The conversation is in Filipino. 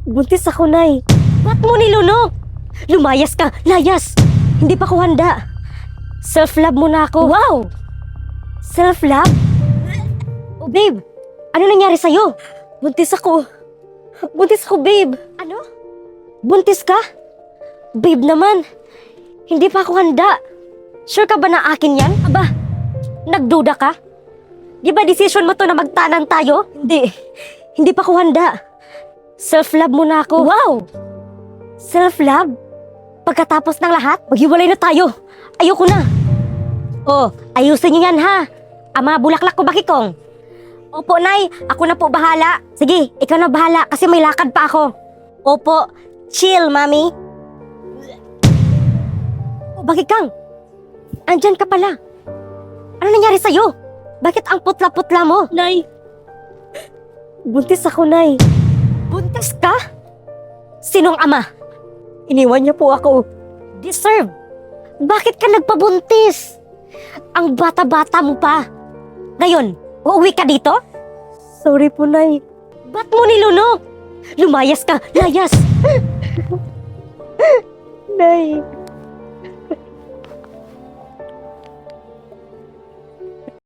Buntis ako, Nay. Ba't mo nilunok? Lumayas ka, layas! Hindi pa ko handa. Self-love muna ako. Wow! Self-love? Oh, babe. Ano nangyari sa'yo? Buntis ako. Buntis ako, babe. Ano? Buntis ka? Babe naman. Hindi pa ako handa. Sure ka ba na akin yan? Aba, nagduda ka? Di ba decision mo to na magtanan tayo? Hindi. Hindi pa ako handa. Self-love muna ako. Wow! Self-love? Pagkatapos ng lahat, maghiwalay na tayo. Ayoko na. Oh, ayusin niyo yan ha. Ama, bulaklak ko bakikong. Opo, Nay. Ako na po bahala. Sige, ikaw na bahala kasi may lakad pa ako. Opo. Chill, Mami. Oh, bakikang. Andyan ka pala. Ano nangyari sa'yo? Bakit ang putla-putla mo? Nay. Buntis ako, Nay. Buntis ka? Sinong ama? Iniwan niya po ako. Deserve. Bakit ka nagpabuntis? Ang bata-bata mo pa. Ngayon, uuwi ka dito? Sorry po, Nay. Ba't mo nilunok? Lumayas ka, layas! Nay.